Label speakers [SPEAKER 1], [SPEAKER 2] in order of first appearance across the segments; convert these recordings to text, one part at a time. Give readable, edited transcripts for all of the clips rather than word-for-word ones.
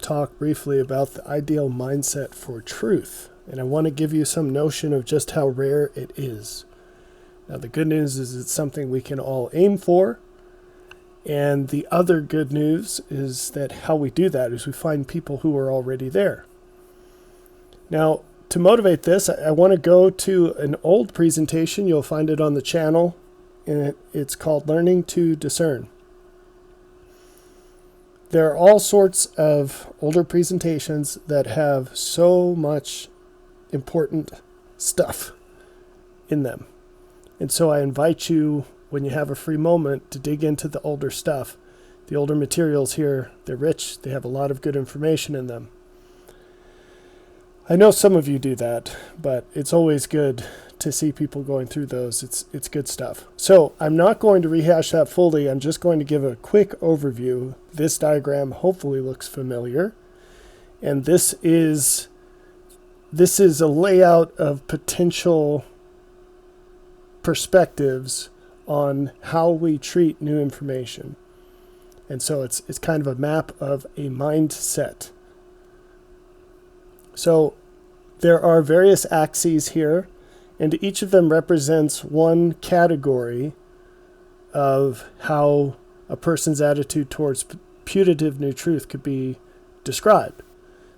[SPEAKER 1] talk briefly about the ideal mindset for truth. And I want to give you some notion of just how rare it is. Now, the good news is it's something we can all aim for. And the other good news is that how we do that is we find people who are already there. Now, to motivate this, I want to go to an old presentation. You'll find it on the channel. And it's called Learning to Discern. There are all sorts of older presentations that have so much important stuff in them. And so I invite you, when you have a free moment, to dig into the older stuff. The older materials here, they're rich. They have a lot of good information in them. I know some of you do that, but it's always good to see people going through those. It's good stuff. So I'm not going to rehash that fully. I'm just going to give a quick overview. This diagram hopefully looks familiar. And this is a layout of potential perspectives on how we treat new information. And so it's kind of a map of a mindset. So there are various axes here, and each of them represents one category of how a person's attitude towards putative new truth could be described.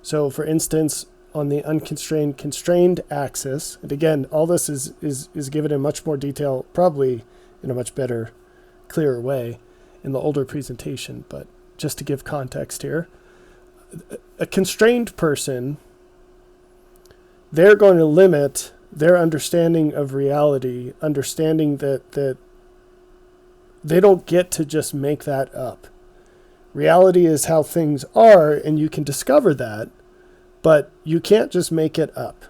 [SPEAKER 1] So, for instance, on the unconstrained, constrained axis, and again, all this is given in much more detail, probably in a much better, clearer way in the older presentation, but just to give context here, a constrained person, they're going to limit their understanding of reality, understanding that they don't get to just make that up. Reality is how things are, and you can discover that, but you can't just make it up.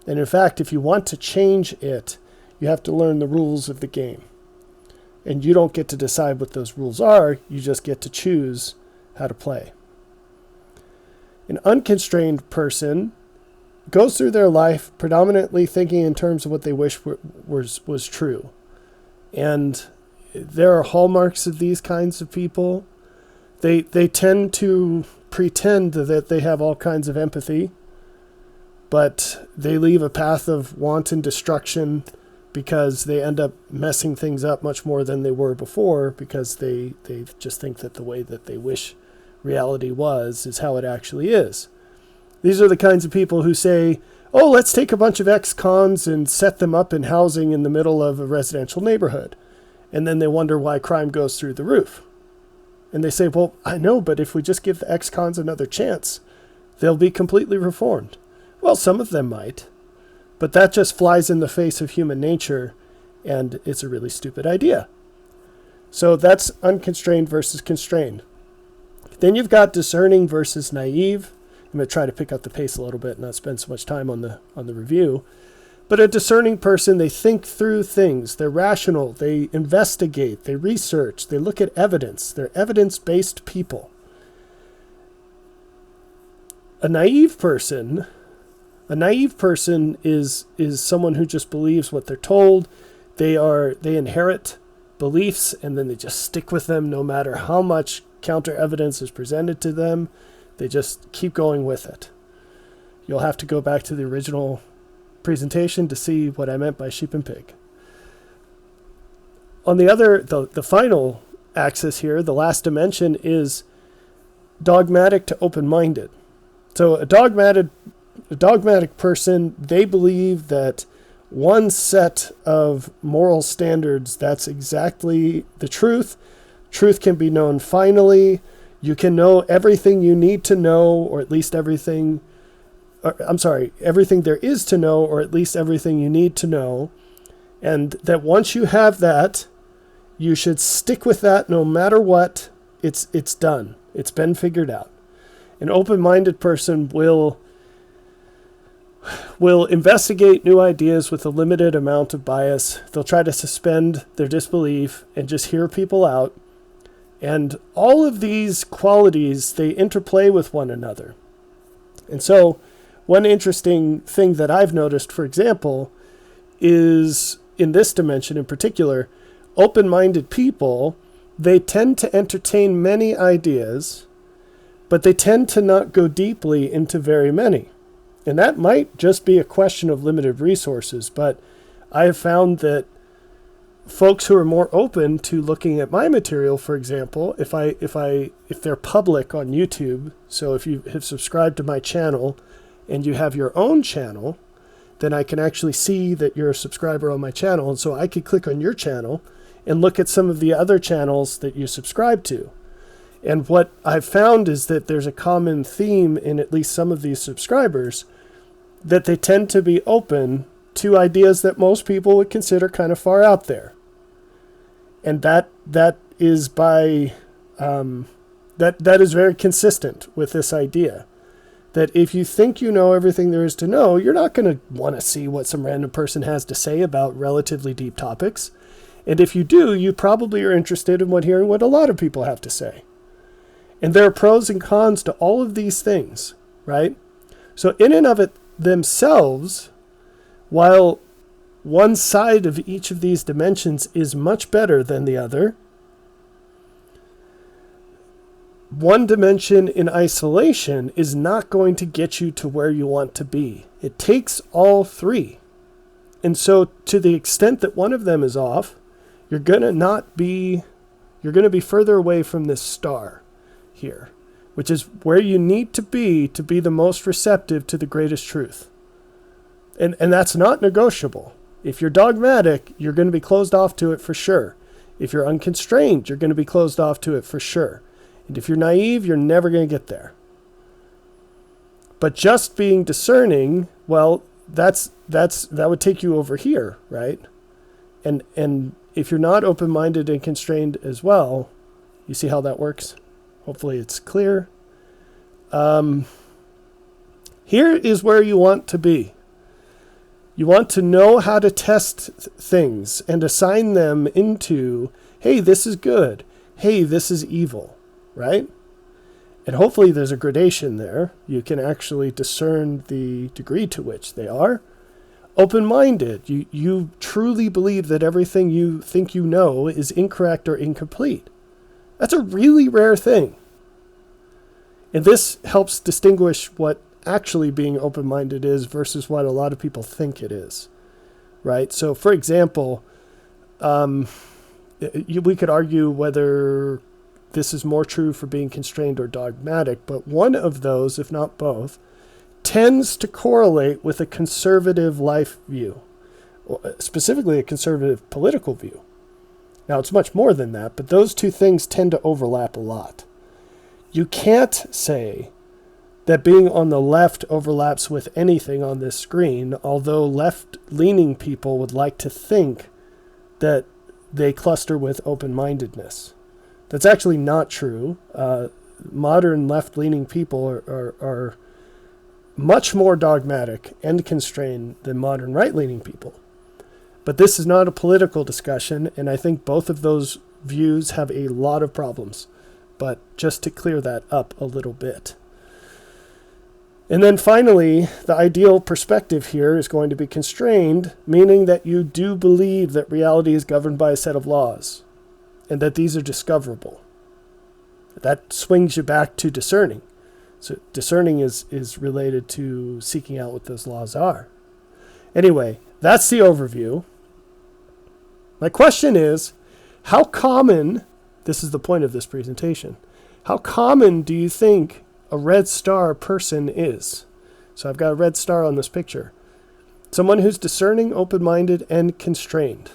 [SPEAKER 1] And in fact, if you want to change it, you have to learn the rules of the game. And you don't get to decide what those rules are, you just get to choose how to play. An unconstrained person goes through their life predominantly thinking in terms of what they wish was true. And there are hallmarks of these kinds of people. They tend to pretend that they have all kinds of empathy, but they leave a path of wanton destruction because they end up messing things up much more than they were before, because they just think that the way that they wish reality was is how it actually is. These are the kinds of people who say, oh, let's take a bunch of ex-cons and set them up in housing in the middle of a residential neighborhood. And then they wonder why crime goes through the roof. And they say, well, I know, but if we just give the ex-cons another chance, they'll be completely reformed. Well, some of them might, but that just flies in the face of human nature, and it's a really stupid idea. So that's unconstrained versus constrained. Then you've got discerning versus naive. I'm going to try to pick up the pace a little bit and not spend so much time on the review. But a discerning person, they think through things. They're rational. They investigate. They research. They look at evidence. They're evidence-based people. A naive person is someone who just believes what they're told. They inherit beliefs and then they just stick with them no matter how much counter evidence is presented to them. They just keep going with it. You'll have to go back to the original presentation to see what I meant by sheep and pig. On the other, the final axis here, the last dimension, is dogmatic to open-minded. So a dogmatic person, they believe that one set of moral standards, that's exactly the truth. Truth can be known finally. You can know everything you need to know, or at least everything there is to know, or at least everything you need to know. And that once you have that, you should stick with that no matter what. It's done. It's been figured out. An open-minded person will investigate new ideas with a limited amount of bias. They'll try to suspend their disbelief and just hear people out. And all of these qualities, they interplay with one another. And so one interesting thing that I've noticed, for example, is in this dimension in particular, open-minded people, they tend to entertain many ideas, but they tend to not go deeply into very many. And that might just be a question of limited resources, but I have found that folks who are more open to looking at my material, for example, if they're public on YouTube, so if you have subscribed to my channel and you have your own channel, then I can actually see that you're a subscriber on my channel. And so I could click on your channel and look at some of the other channels that you subscribe to. And what I've found is that there's a common theme in at least some of these subscribers, that they tend to be open to ideas that most people would consider kind of far out there. And that is by that is very consistent with this idea that if you think you know everything there is to know, you're not going to want to see what some random person has to say about relatively deep topics. And if you do, you probably are interested in hearing what a lot of people have to say. And there are pros and cons to all of these things, right? So in and of it themselves, while one side of each of these dimensions is much better than the other, one dimension in isolation is not going to get you to where you want to be. It takes all three. And so to the extent that one of them is off, you're going to be further away from this star here, which is where you need to be the most receptive to the greatest truth. And that's not negotiable. If you're dogmatic, you're going to be closed off to it for sure. If you're unconstrained, you're going to be closed off to it for sure. And if you're naive, you're never going to get there. But just being discerning, well, that would take you over here, right? And if you're not open-minded and constrained as well, you see how that works? Hopefully it's clear. Here is where you want to be. You want to know how to test things and assign them into, hey, this is good. Hey, this is evil, right? And hopefully there's a gradation there. You can actually discern the degree to which they are. Open-minded. You truly believe that everything you think you know is incorrect or incomplete. That's a really rare thing. And this helps distinguish what actually being open-minded is versus what a lot of people think it is, right? So, for example, we could argue whether this is more true for being constrained or dogmatic, but one of those, if not both, tends to correlate with a conservative life view, specifically a conservative political view. Now, it's much more than that, but those two things tend to overlap a lot. You can't say that being on the left overlaps with anything on this screen, although left-leaning people would like to think that they cluster with open-mindedness. That's actually not true. Modern left-leaning people are much more dogmatic and constrained than modern right-leaning people. But this is not a political discussion, and I think both of those views have a lot of problems. But just to clear that up a little bit. And then finally, the ideal perspective here is going to be constrained, meaning that you do believe that reality is governed by a set of laws and that these are discoverable. That swings you back to discerning. So discerning is related to seeking out what those laws are. Anyway, that's the overview. My question is, how common, this is the point of this presentation, how common do you think a red star person is? So I've got a red star on this picture. Someone who's discerning, open-minded, and constrained.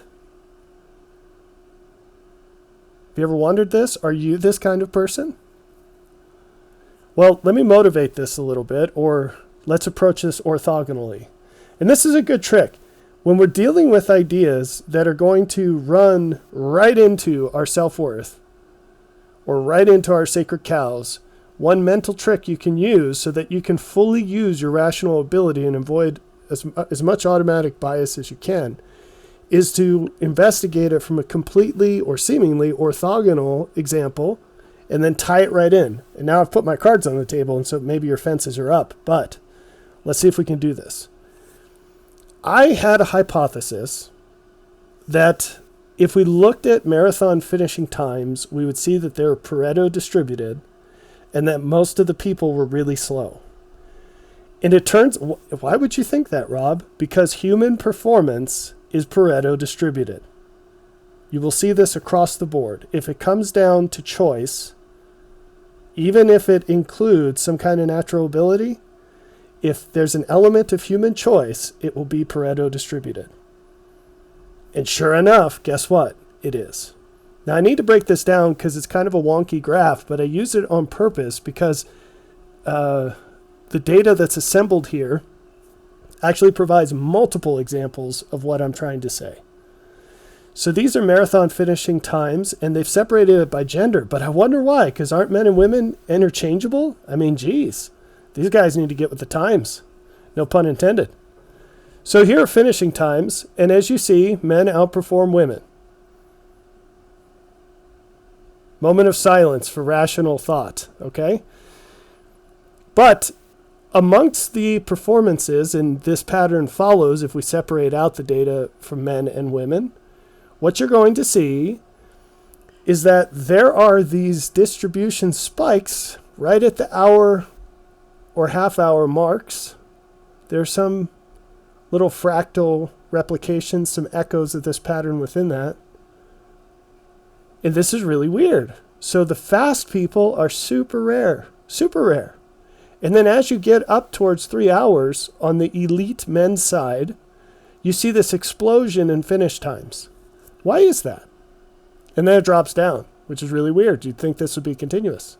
[SPEAKER 1] Have you ever wondered this? Are you this kind of person? Well, let me motivate this a little bit, or let's approach this orthogonally. And this is a good trick. When we're dealing with ideas that are going to run right into our self-worth, or right into our sacred cows, one mental trick you can use so that you can fully use your rational ability and avoid as much automatic bias as you can is to investigate it from a completely or seemingly orthogonal example and then tie it right in. And now I've put my cards on the table, and so maybe your fences are up, but let's see if we can do this. I had a hypothesis that if we looked at marathon finishing times, we would see that they were Pareto distributed, and that most of the people were really slow. And it turns, why would you think that, Rob? Because human performance is Pareto distributed. You will see this across the board. If it comes down to choice, even if it includes some kind of natural ability, if there's an element of human choice, it will be Pareto distributed. And sure enough, guess what? It is. Now I need to break this down because it's kind of a wonky graph, but I use it on purpose because the data that's assembled here actually provides multiple examples of what I'm trying to say. So these are marathon finishing times, and they've separated it by gender, but I wonder why, because aren't men and women interchangeable? I mean, geez, these guys need to get with the times. No pun intended. So here are finishing times, and as you see, men outperform women. Moment of silence for rational thought, okay? But amongst the performances, and this pattern follows if we separate out the data from men and women, what you're going to see is that there are these distribution spikes right at the hour or half-hour marks. There's some little fractal replications, some echoes of this pattern within that. And this is really weird. So the fast people are super rare, super rare. And then as you get up towards 3 hours on the elite men's side, you see this explosion in finish times. Why is that? And then it drops down, which is really weird. You'd think this would be continuous.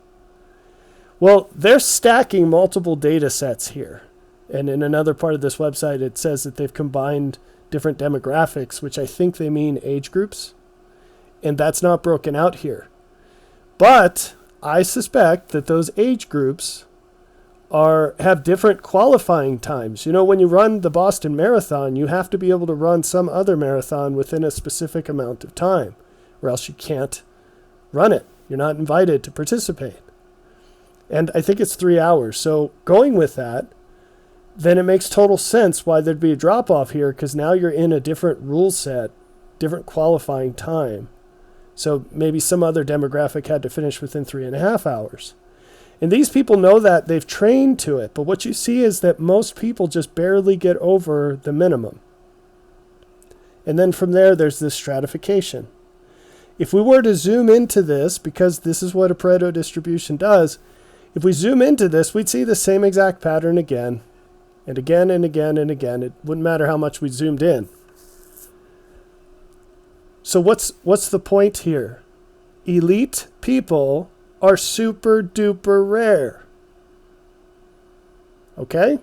[SPEAKER 1] Well, they're stacking multiple data sets here. And in another part of this website, it says that they've combined different demographics, which I think they mean age groups. And that's not broken out here. But I suspect that those age groups have different qualifying times. You know, when you run the Boston Marathon, you have to be able to run some other marathon within a specific amount of time, or else you can't run it. You're not invited to participate. And I think it's 3 hours. So going with that, then it makes total sense why there'd be a drop-off here, because now you're in a different rule set, different qualifying time. So maybe some other demographic had to finish within 3.5 hours. And these people know that, they've trained to it. But what you see is that most people just barely get over the minimum. And then from there, there's this stratification. If we were to zoom into this, because this is what a Pareto distribution does, if we zoom into this, we'd see the same exact pattern again, and again, and again, and again. It wouldn't matter how much we zoomed in. So what's the point here? Elite people are super duper rare. Okay?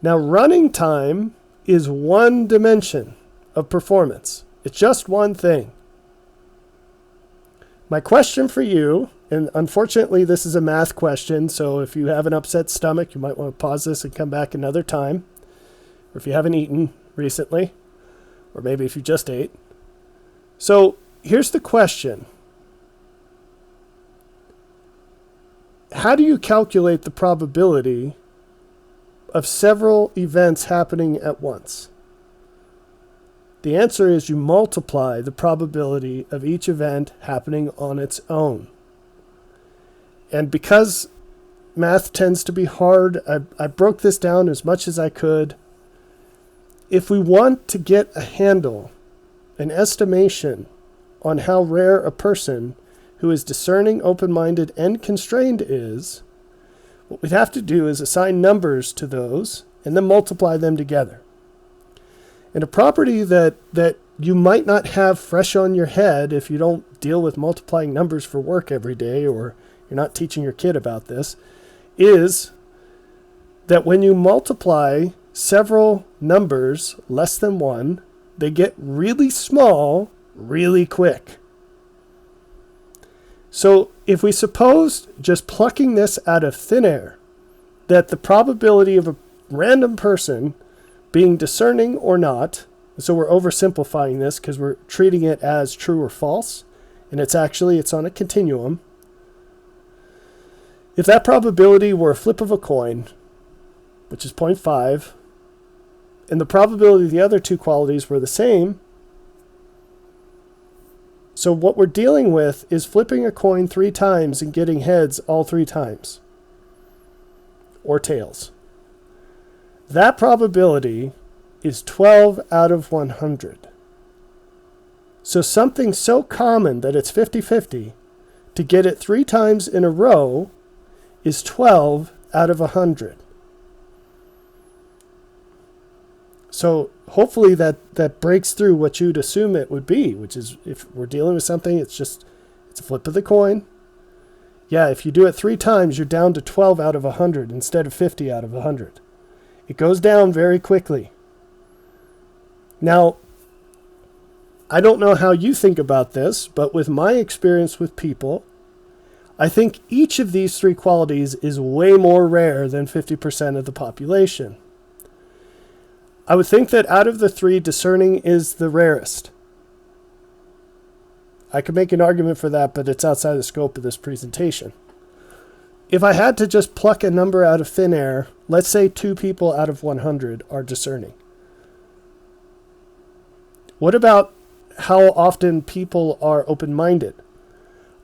[SPEAKER 1] Now running time is one dimension of performance. It's just one thing. My question for you, and unfortunately this is a math question, so if you have an upset stomach, you might want to pause this and come back another time. Or if you haven't eaten recently, or maybe if you just ate. So here's the question. How do you calculate the probability of several events happening at once? The answer is you multiply the probability of each event happening on its own. And because math tends to be hard, I broke this down as much as I could. If we want to get a handle, an estimation on how rare a person who is discerning, open-minded, and constrained is, what we'd have to do is assign numbers to those and then multiply them together. And a property that you might not have fresh on your head if you don't deal with multiplying numbers for work every day, or you're not teaching your kid about this, is that when you multiply several numbers less than one, they get really small really quick. So if we suppose, just plucking this out of thin air, that the probability of a random person being discerning or not, so we're oversimplifying this because we're treating it as true or false, and it's on a continuum. If that probability were a flip of a coin, which is 0.5, and the probability of the other two qualities were the same, So what we're dealing with is flipping a coin 3 times and getting heads all 3 times. Or tails. That probability is 12 out of 100. So something so common that it's 50-50, to get it 3 times in a row is 12 out of 100. So hopefully that breaks through what you'd assume it would be, which is if we're dealing with something, it's a flip of the coin. Yeah, if you do it 3 times, you're down to 12 out of 100 instead of 50 out of 100. It goes down very quickly. Now, I don't know how you think about this, but with my experience with people, I think each of these 3 qualities is way more rare than 50% of the population. I would think that out of the 3, discerning is the rarest. I could make an argument for that, but it's outside the scope of this presentation. If I had to just pluck a number out of thin air, let's say 2 people out of 100 are discerning. What about how often people are open-minded?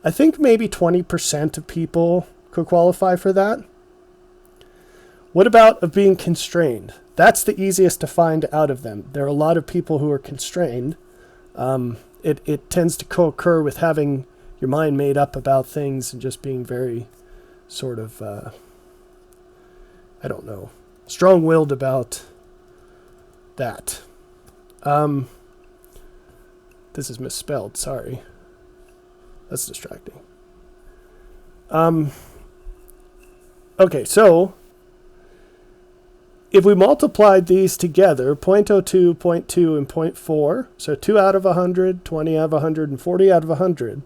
[SPEAKER 1] I think maybe 20% of people could qualify for that. What about of being constrained? That's the easiest to find out of them. There are a lot of people who are constrained. It tends to co-occur with having your mind made up about things and just being very sort of, strong-willed about that. This is misspelled, sorry. That's distracting. Okay, so if we multiplied these together, 0.02, 0.2, and 0.4, so 2 out of 100, 20 out of 100, and 40 out of 100,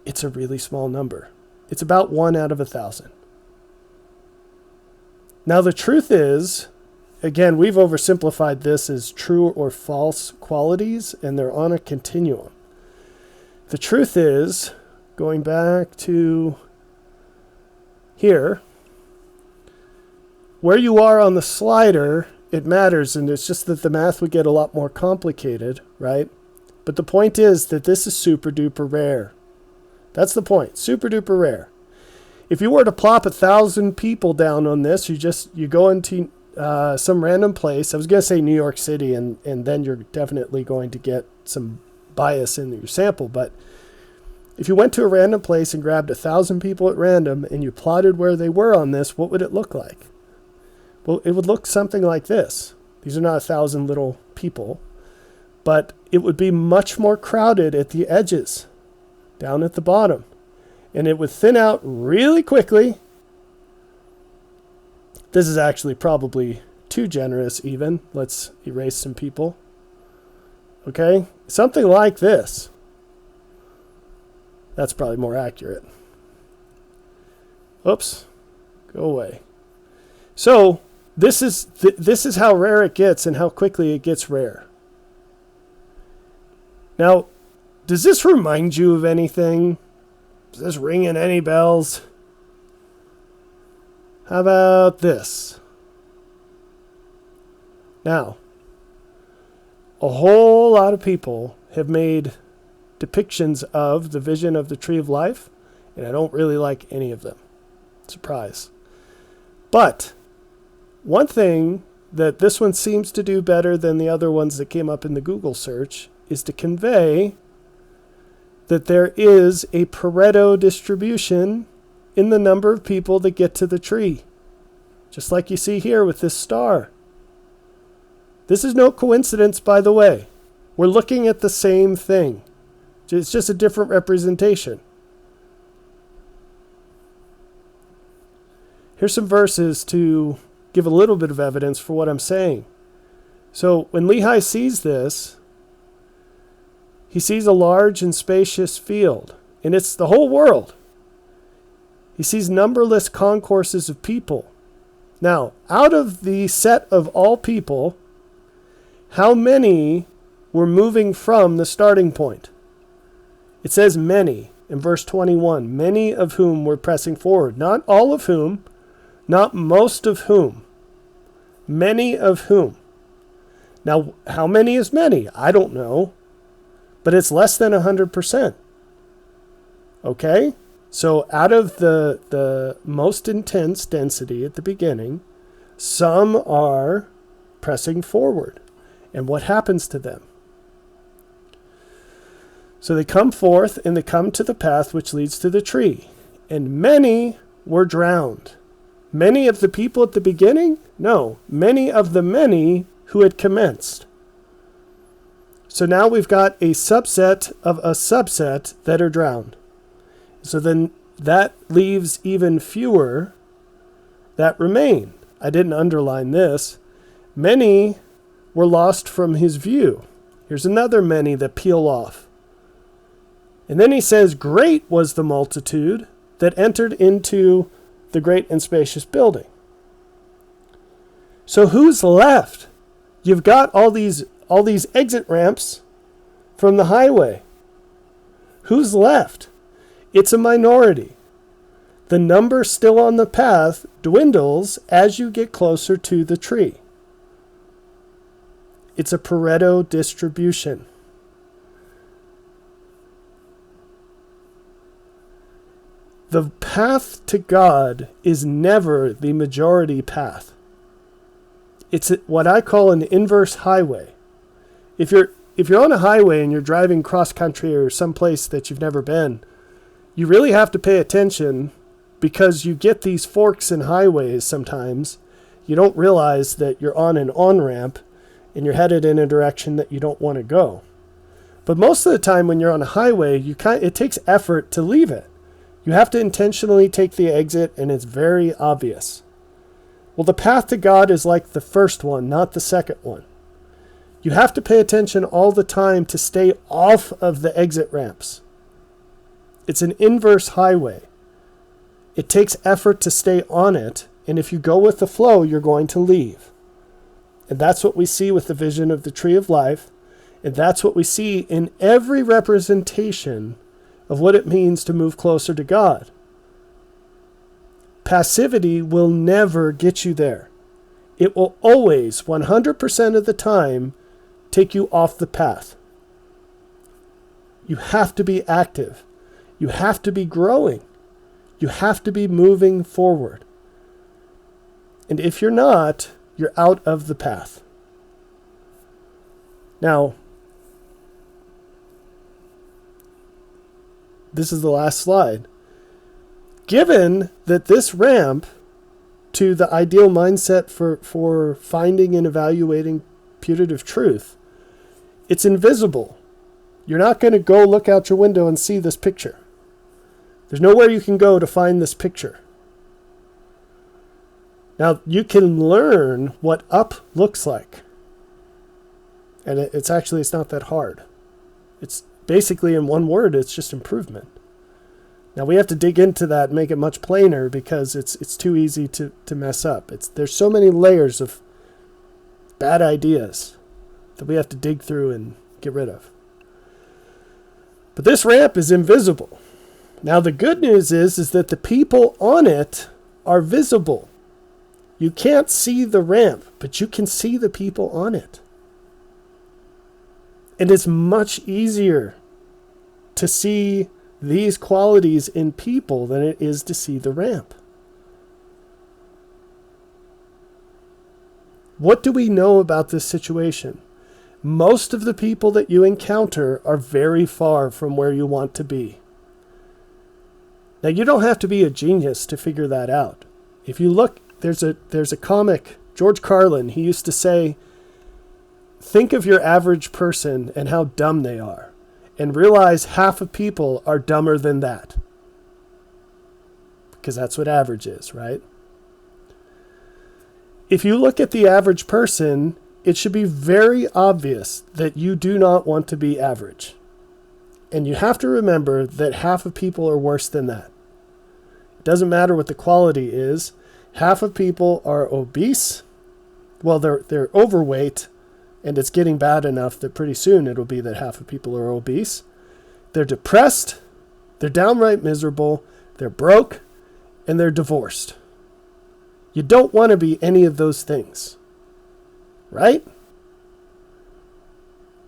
[SPEAKER 1] it's a really small number. It's about 1 out of 1,000. Now the truth is, again, we've oversimplified this as true or false qualities, and they're on a continuum. The truth is, going back to here, where you are on the slider, it matters, and it's just that the math would get a lot more complicated, right? But the point is that this is super duper rare. That's the point, super duper rare. If you were to plop 1,000 people down on this, you go into some random place. I was going to say New York City, and then you're definitely going to get some bias in your sample. But if you went to a random place and grabbed 1,000 people at random and you plotted where they were on this, what would it look like? Well, it would look something like this. These are not 1,000 little people, but it would be much more crowded at the edges, down at the bottom. And it would thin out really quickly. This is actually probably too generous even. Let's erase some people. Okay, something like this. That's probably more accurate. Oops, go away. So this is how rare it gets and how quickly it gets rare. Now, does this remind you of anything? Is this ringing any bells? How about this? Now, a whole lot of people have made depictions of the vision of the tree of life, and I don't really like any of them. Surprise. But one thing that this one seems to do better than the other ones that came up in the Google search is to convey that there is a Pareto distribution in the number of people that get to the tree. Just like you see here with this star. This is no coincidence, by the way. We're looking at the same thing. It's just a different representation. Here's some verses to give a little bit of evidence for what I'm saying. So when Lehi sees this, he sees a large and spacious field, and it's the whole world. He sees numberless concourses of people. Now, out of the set of all people, how many were moving from the starting point? It says many in verse 21, many of whom were pressing forward. Not all of whom, not most of whom. Many of whom. Now, how many is many? I don't know. but it's less than 100%. Okay? So out of the most intense density at the beginning, some are pressing forward. And what happens to them? So they come forth, and they come to the path which leads to the tree. And many were drowned. Many of the people at the beginning? No, many of the many who had commenced. So now we've got a subset of a subset that are drowned. So then that leaves even fewer that remain. I didn't underline this. Many were lost from his view. Here's another many that peel off. And then he says, great was the multitude that entered into the great and spacious building. So who's left? You've got all these exit ramps from the highway. Who's left? It's a minority. The number still on the path dwindles as you get closer to the tree. It's a Pareto distribution. The path to God is never the majority path. It's what I call an inverse highway. If you're on a highway and you're driving cross country or someplace that you've never been, you really have to pay attention because you get these forks in highways sometimes. You don't realize that you're on an on-ramp and you're headed in a direction that you don't want to go. But most of the time when you're on a highway, it takes effort to leave it. You have to intentionally take the exit, and it's very obvious. Well, the path to God is like the first one, not the second one. You have to pay attention all the time to stay off of the exit ramps. It's an inverse highway. It takes effort to stay on it, and if you go with the flow, you're going to leave. And that's what we see with the vision of the tree of life, and that's what we see in every representation of what it means to move closer to God. Passivity will never get you there. It will always, 100% of the time, take you off the path. You have to be active. You have to be growing. You have to be moving forward. And if you're not, you're out of the path. Now, this is the last slide. Given that this ramp to the ideal mindset for finding and evaluating putative truth, it's invisible. You're not going to go look out your window and see this picture. There's nowhere you can go to find this picture. Now, you can learn what up looks like. And it's not that hard. It's basically, in one word, it's just improvement. Now, we have to dig into that and make it much plainer because it's too easy to mess up. There's so many layers of bad ideas that we have to dig through and get rid of. But this ramp is invisible. Now, the good news is that the people on it are visible. You can't see the ramp, but you can see the people on it. And it's much easier to see these qualities in people than it is to see the ramp. What do we know about this situation? Most of the people that you encounter are very far from where you want to be. Now, you don't have to be a genius to figure that out. If you look, there's a comic, George Carlin, he used to say, think of your average person and how dumb they are, and realize half of people are dumber than that. Because that's what average is, right? If you look at the average person, it should be very obvious that you do not want to be average. And you have to remember that half of people are worse than that. It doesn't matter what the quality is. Half of people are obese. Well, they're overweight, and it's getting bad enough that pretty soon it'll be that half of people are obese. They're depressed. They're downright miserable. They're broke, and they're divorced. You don't want to be any of those things, right?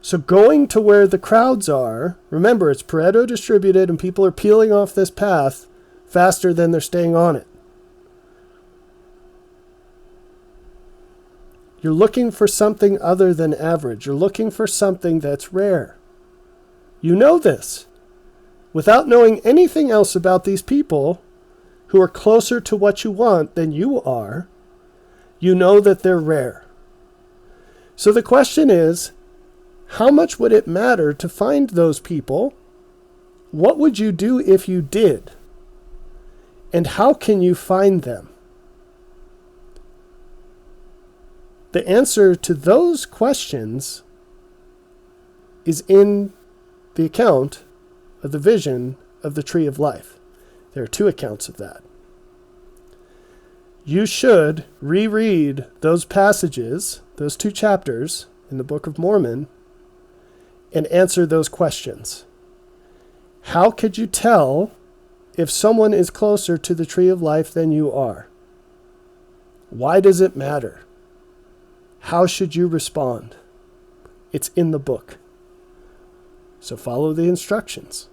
[SPEAKER 1] So going to where the crowds are, remember it's Pareto distributed and people are peeling off this path faster than they're staying on it. You're looking for something other than average. You're looking for something that's rare. You know this. Without knowing anything else about these people who are closer to what you want than you are, you know that they're rare. So the question is, how much would it matter to find those people? What would you do if you did? And how can you find them? The answer to those questions is in the account of the vision of the tree of life. There are 2 accounts of that. You should reread those passages, those 2 chapters in the Book of Mormon, and answer those questions. How could you tell if someone is closer to the tree of life than you are? Why does it matter? How should you respond? It's in the book. So follow the instructions.